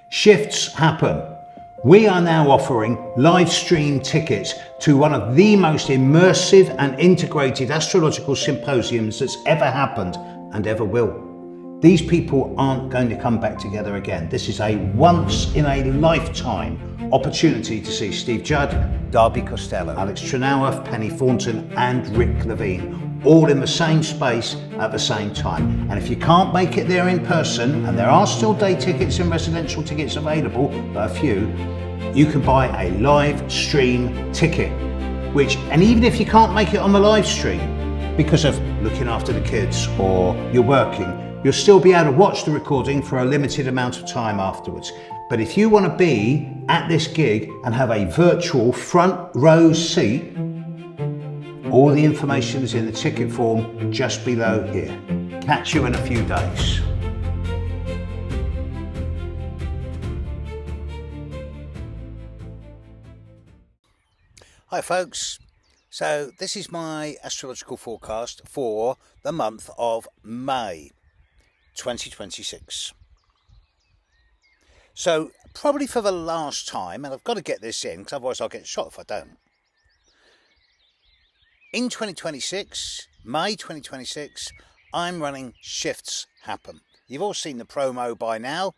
Shifts happen. We are now offering live stream tickets to one of the most immersive and integrated astrological symposiums that's ever happened and ever will. These people aren't going to come back together again. This is a once in a lifetime opportunity to see Steve Judd, Darby Costello, Alex Trenoweth, Thornton and Rick Levine, all in the same space at the same time. And if you can't make it there in person, and there are still day tickets and residential tickets available, but a few, you can buy a live stream ticket, and even if you can't make it on the live stream because of looking after the kids or you're working, you'll still be able to watch the recording for a limited amount of time afterwards. But if you want to be at this gig and have a virtual front row seat, all the information is in the ticket form just below here. Catch you in a few days. Hi folks, so this is my astrological forecast for the month of May 2026. So probably for the last time, and I've got to get this in because otherwise I'll get shot if I don't. In 2026, May 2026, I'm running Shifts Happen. You've all seen the promo by now.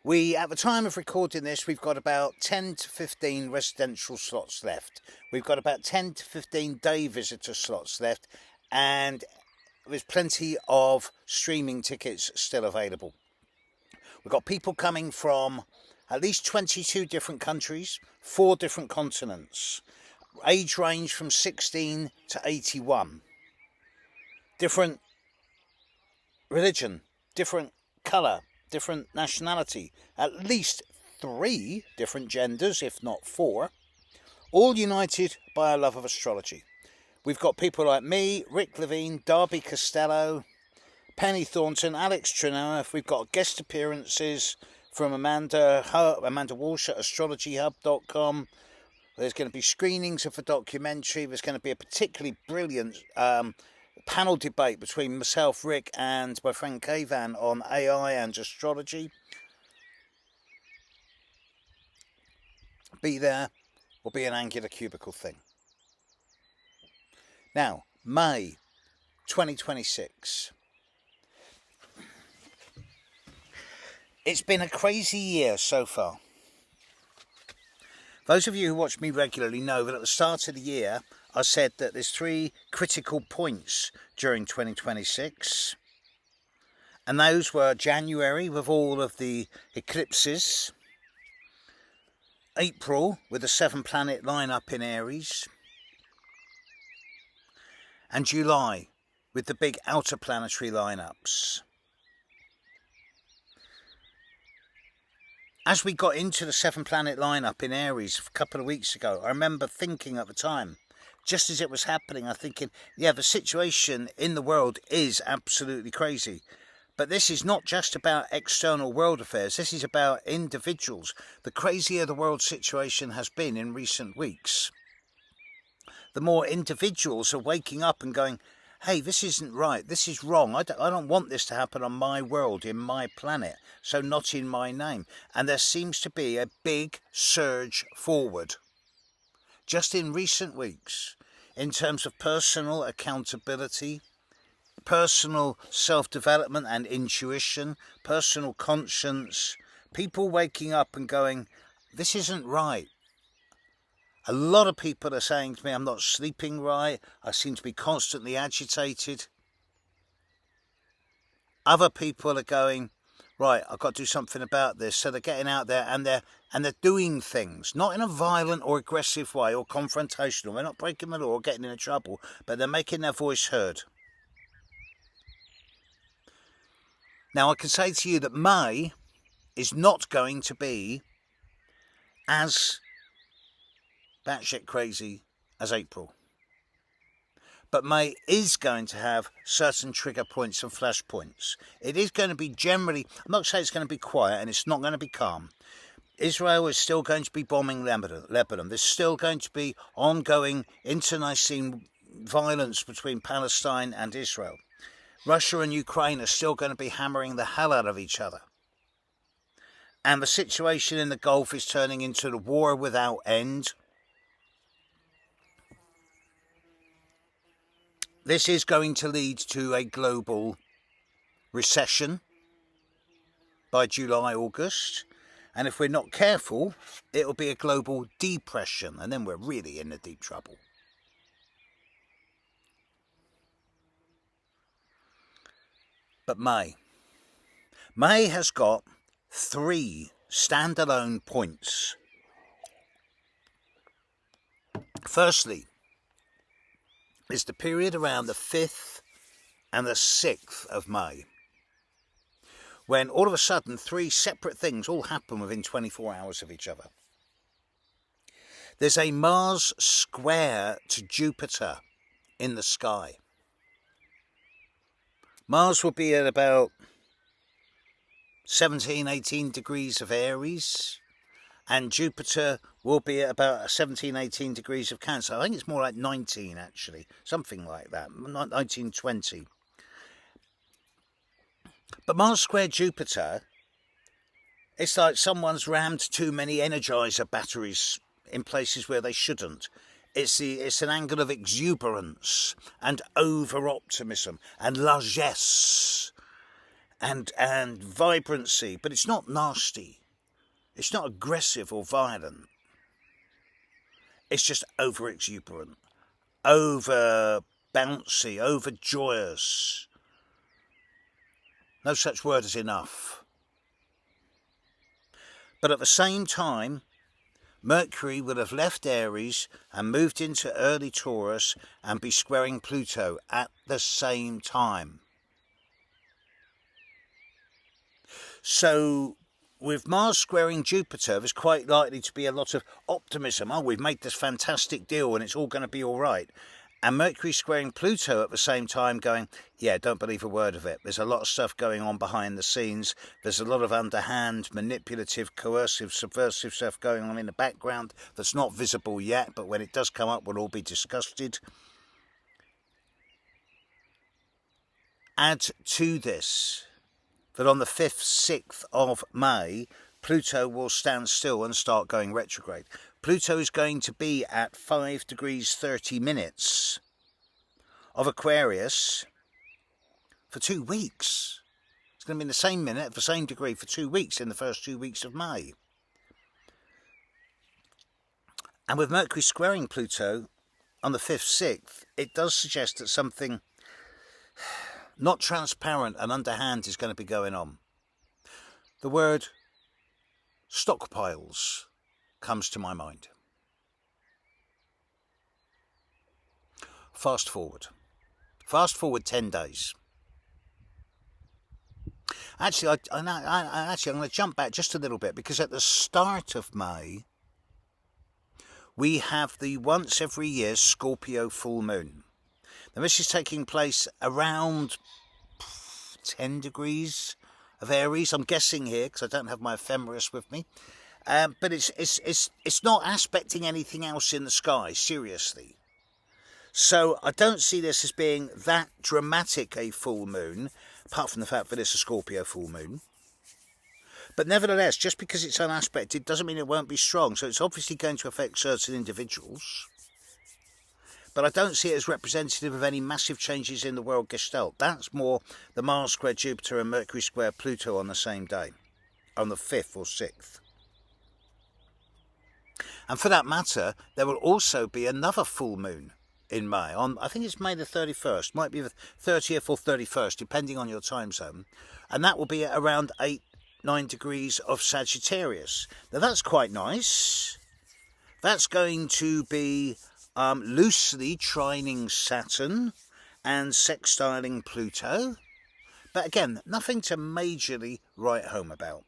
At the time of recording this, we've got about 10 to 15 residential slots left. We've got about 10 to 15 day visitor slots left, and there's plenty of streaming tickets still available. We've got people coming from at least 22 different countries, 4 different continents, age range from 16 to 81, different religion, different colour, different nationality, at least 3 different genders, if not 4, all united by a love of astrology. We've got people like me, Rick Levine, Darby Costello, Thornton, Alex Trenoweth. We've got guest appearances from Amanda Walsh at astrologyhub.com. There's going to be screenings of the documentary. There's going to be a particularly brilliant panel debate between myself, Rick, and my friend Kayvan on AI and astrology. Be there or be an angular cubicle thing. Now, May 2026. It's been a crazy year so far. Those of you who watch me regularly know that at the start of the year, I said that there's 3 critical points during 2026. And those were January with all of the eclipses, April with the 7-planet lineup in Aries, and July with the big outer planetary lineups. As we got into the 7-planet lineup in Aries a couple of weeks ago, I remember thinking at the time, just as it was happening, I'm thinking, yeah, the situation in the world is absolutely crazy. But this is not just about external world affairs. This is about individuals. The crazier the world situation has been in recent weeks, the more individuals are waking up and going, hey, this isn't right, this is wrong, I don't want this to happen on my world, in my planet, so not in my name. And there seems to be a big surge forward, just in recent weeks, in terms of personal accountability, personal self-development and intuition, personal conscience, people waking up and going, this isn't right. A lot of people are saying to me, I'm not sleeping right, I seem to be constantly agitated. Other people are going, right, I've got to do something about this. So they're getting out there and they're doing things, not in a violent or aggressive way or confrontational. They're not breaking the law or getting into trouble, but they're making their voice heard. Now, I can say to you that May is not going to be as batshit crazy as April. But May is going to have certain trigger points and flashpoints. It is going to be generally, I'm not saying it's going to be quiet and it's not going to be calm. Israel is still going to be bombing Lebanon. There's still going to be ongoing internecine violence between Palestine and Israel. Russia and Ukraine are still going to be hammering the hell out of each other. And the situation in the Gulf is turning into the war without end. This is going to lead to a global recession by July, August. And if we're not careful, it'll be a global depression. And then we're really in the deep trouble. But May has got 3 standalone points. Firstly, is the period around the 5th and the 6th of May, when all of a sudden 3 separate things all happen within 24 hours of each other. There's a Mars square to Jupiter in the sky. Mars will be at about 17, 18 degrees of Aries, and Jupiter will be at about 17, 18 degrees of Cancer. I think it's more like 19 actually, something like that, 19, 20. But Mars square Jupiter, it's like someone's rammed too many Energizer batteries in places where they shouldn't. It's an angle of exuberance and over-optimism and largesse and vibrancy, but it's not nasty. It's not aggressive or violent. It's just over-exuberant, over-bouncy, over-joyous. No such word as enough. But at the same time, Mercury would have left Aries and moved into early Taurus and be squaring Pluto at the same time. So with Mars squaring Jupiter, there's quite likely to be a lot of optimism. Oh, we've made this fantastic deal and it's all going to be all right. And Mercury squaring Pluto at the same time going, yeah, don't believe a word of it. There's a lot of stuff going on behind the scenes. There's a lot of underhand, manipulative, coercive, subversive stuff going on in the background that's not visible yet, but when it does come up, we'll all be disgusted. Add to this that on the 5th, 6th of May, Pluto will stand still and start going retrograde. Pluto is going to be at 5 degrees 30 minutes of Aquarius for 2 weeks. It's going to be in the same minute, the same degree for 2 weeks in the first 2 weeks of May. And with Mercury squaring Pluto on the 5th, 6th, it does suggest that something not transparent and underhand is going to be going on. The word stockpiles comes to my mind. Fast forward 10 days. Actually, I'm going to jump back just a little bit, because at the start of May, we have the once every year Scorpio full moon. Now this is taking place around 10 degrees of Aries. I'm guessing here because I don't have my ephemeris with me. But it's not aspecting anything else in the sky, seriously. So I don't see this as being that dramatic a full moon, apart from the fact that it's a Scorpio full moon. But nevertheless, just because it's unaspected doesn't mean it won't be strong. So it's obviously going to affect certain individuals. But I don't see it as representative of any massive changes in the world gestalt. That's more the Mars square Jupiter and Mercury square Pluto on the same day, on the 5th or 6th. And for that matter, there will also be another full moon in May. I think it's May the 31st, might be the 30th or 31st, depending on your time zone. And that will be at around 8-9 degrees of Sagittarius. Now that's quite nice. That's going to be loosely trining Saturn and sextiling Pluto. But again, nothing to majorly write home about.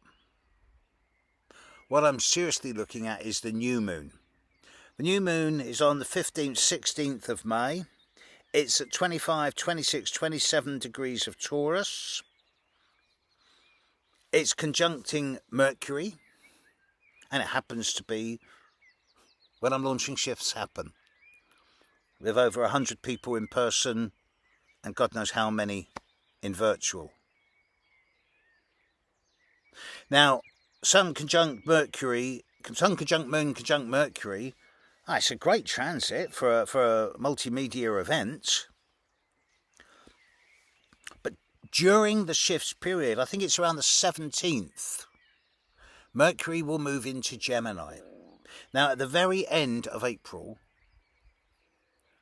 What I'm seriously looking at is the new moon. The new moon is on the 15th, 16th of May. It's at 25, 26, 27 degrees of Taurus. It's conjuncting Mercury. And it happens to be when I'm launching shifts happen. With over 100 people in person and God knows how many in virtual. Now, Sun conjunct Mercury, Sun conjunct Moon conjunct Mercury, it's a great transit for a multimedia event. But during the shifts period, I think it's around the 17th, Mercury will move into Gemini. Now, at the very end of April,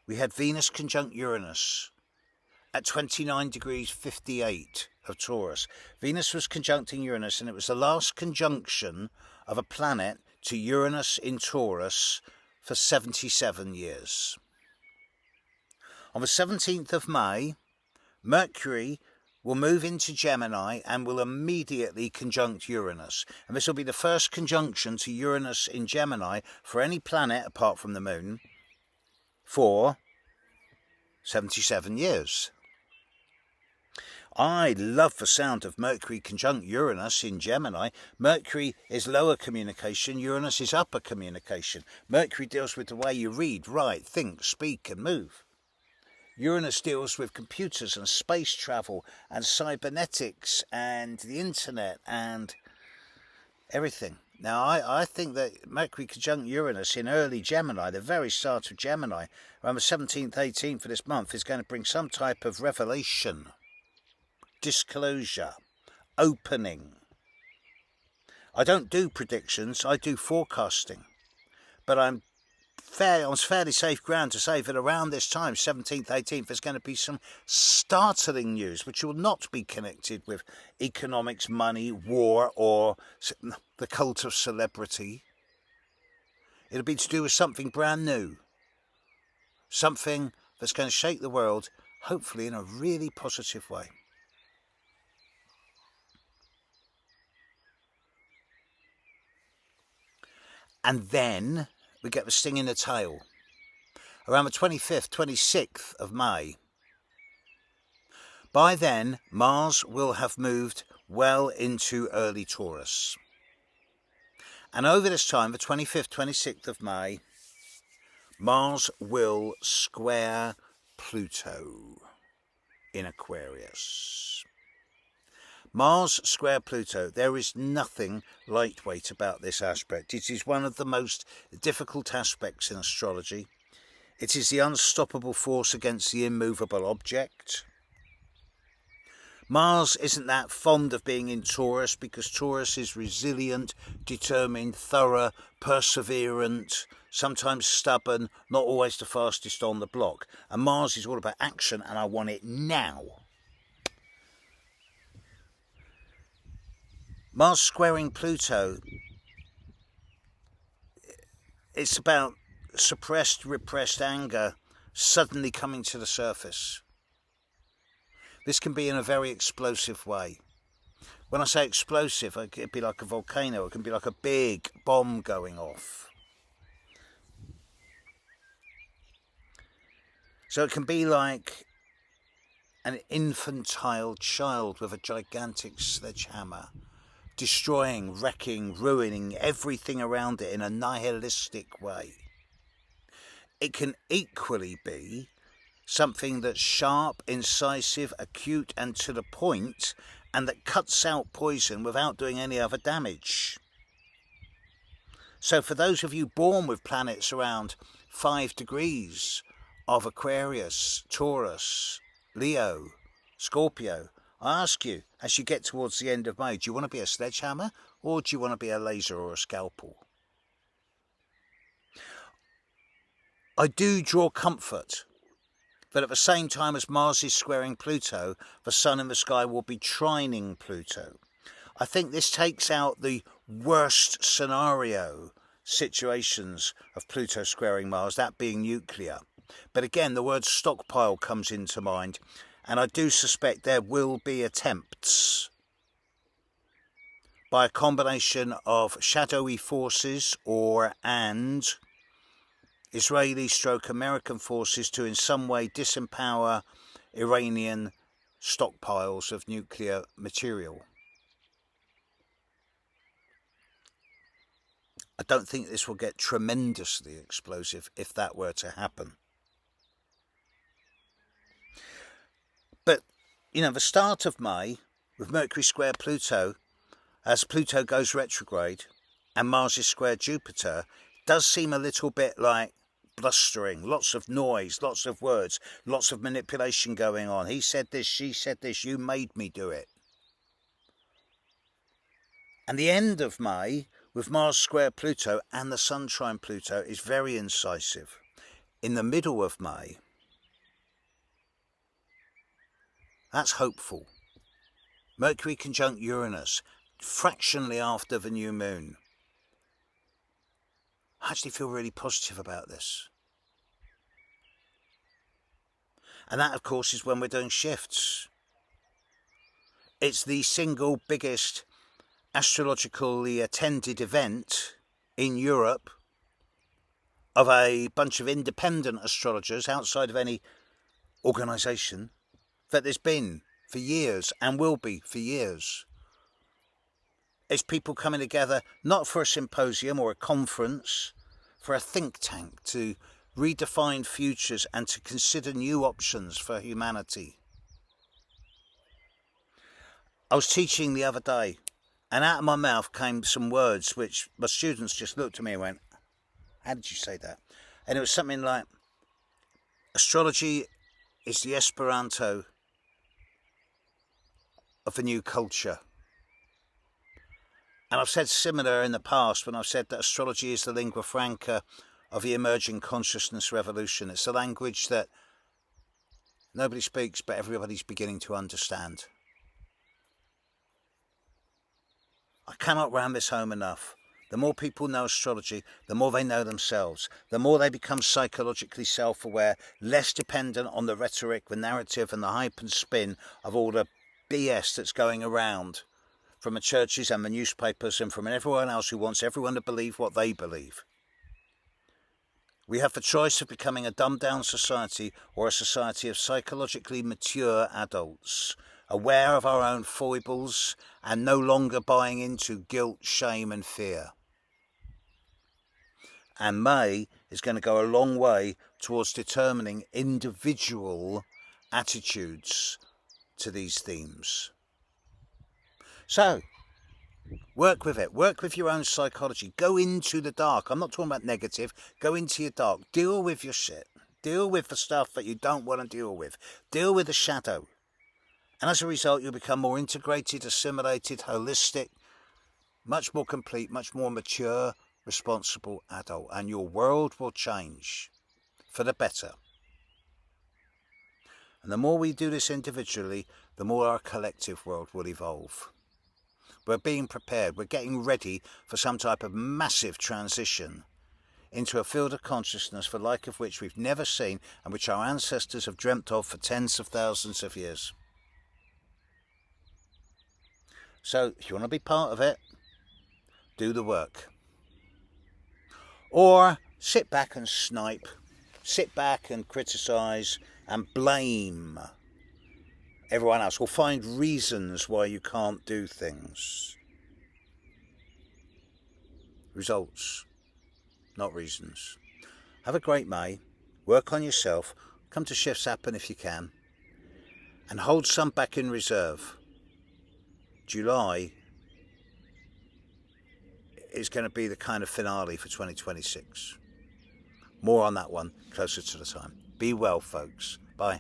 we had Venus conjunct Uranus at 29 degrees 58 of Taurus. Venus was conjuncting Uranus, and it was the last conjunction of a planet to Uranus in Taurus for 77 years. On the 17th of May, Mercury will move into Gemini and will immediately conjunct Uranus. And this will be the first conjunction to Uranus in Gemini for any planet apart from the Moon for 77 years. I love the sound of Mercury conjunct Uranus in Gemini. Mercury is lower communication, Uranus is upper communication. Mercury deals with the way you read, write, think, speak and move. Uranus deals with computers and space travel and cybernetics and the internet and everything. Now, I think that Mercury conjunct Uranus in early Gemini, the very start of Gemini, around the 17th, 18th of this month, is going to bring some type of revelation, disclosure, opening. I don't do predictions, I do forecasting. But I'm on fairly safe ground to say that around this time, 17th, 18th, there's going to be some startling news which will not be connected with economics, money, war, or the cult of celebrity. It'll be to do with something brand new. Something that's going to shake the world, hopefully in a really positive way. And then we get the sting in the tail. Around the 25th, 26th of May. By then, Mars will have moved well into early Taurus. And over this time, the 25th, 26th of May, Mars will square Pluto in Aquarius. Mars square Pluto, there is nothing lightweight about this aspect. It is one of the most difficult aspects in astrology. It is the unstoppable force against the immovable object. Mars isn't that fond of being in Taurus because Taurus is resilient, determined, thorough, perseverant, sometimes stubborn, not always the fastest on the block. And Mars is all about action, and I want it now. Mars squaring Pluto, it's about suppressed, repressed anger suddenly coming to the surface. This can be in a very explosive way. When I say explosive, it could be like a volcano, it can be like a big bomb going off. So it can be like an infantile child with a gigantic sledgehammer, destroying, wrecking, ruining everything around it in a nihilistic way. It can equally be something that's sharp, incisive, acute and to the point, and that cuts out poison without doing any other damage. So for those of you born with planets around 5 degrees of Aquarius, Taurus, Leo, Scorpio, I ask you, as you get towards the end of May, do you want to be a sledgehammer or do you want to be a laser or a scalpel? I do draw comfort that at the same time as Mars is squaring Pluto, the Sun in the sky will be trining Pluto. I think this takes out the worst scenario situations of Pluto squaring Mars, that being nuclear. But again, the word stockpile comes into mind. And I do suspect there will be attempts by a combination of shadowy forces and Israeli/American forces to in some way disempower Iranian stockpiles of nuclear material. I don't think this will get tremendously explosive if that were to happen. But you know, the start of May with Mercury square Pluto, as Pluto goes retrograde and Mars is square Jupiter, does seem a little bit like blustering, lots of noise, lots of words, lots of manipulation going on. He said this, she said this, you made me do it. And the end of May with Mars square Pluto and the Sun trine Pluto is very incisive. In the middle of May, that's hopeful. Mercury conjunct Uranus, fractionally after the new moon. I actually feel really positive about this. And that, of course, is when we're doing shifts. It's the single biggest astrologically attended event in Europe of a bunch of independent astrologers outside of any organisation that there's been for years and will be for years. It's people coming together not for a symposium or a conference, for a think tank to redefine futures and to consider new options for humanity. I was teaching the other day, and out of my mouth came some words which my students just looked at me and went, "How did you say that?" And it was something like, astrology is the Esperanto of the new culture. And I've said similar in the past when I've said that astrology is the lingua franca of the emerging consciousness revolution. It's a language that nobody speaks, but everybody's beginning to understand. I cannot ram this home enough. The more people know astrology, the more they know themselves. The more they become psychologically self-aware, less dependent on the rhetoric, the narrative and the hype and spin of all the BS that's going around from the churches and the newspapers and from everyone else who wants everyone to believe what they believe. We have the choice of becoming a dumbed-down society or a society of psychologically mature adults, aware of our own foibles and no longer buying into guilt, shame and fear. And May is going to go a long way towards determining individual attitudes to these themes. So, work with it. Work with your own psychology. Go into the dark. I'm not talking about negative. Go into your dark. Deal with your shit. Deal with the stuff that you don't want to deal with. Deal with the shadow. And as a result, you'll become more integrated, assimilated, holistic, much more complete, much more mature, responsible adult. And your world will change for the better. And the more we do this individually, the more our collective world will evolve. We're being prepared. We're getting ready for some type of massive transition into a field of consciousness the like of which we've never seen and which our ancestors have dreamt of for tens of thousands of years. So, if you want to be part of it, do the work. Or sit back and snipe. Sit back and criticise and blame everyone else, or find reasons why you can't do things. Results, not reasons. Have a great May. Work on yourself. Come to Shifts Happen if you can. And hold some back in reserve. July is going to be the kind of finale for 2026. More on that one closer to the time. Be well, folks. Bye.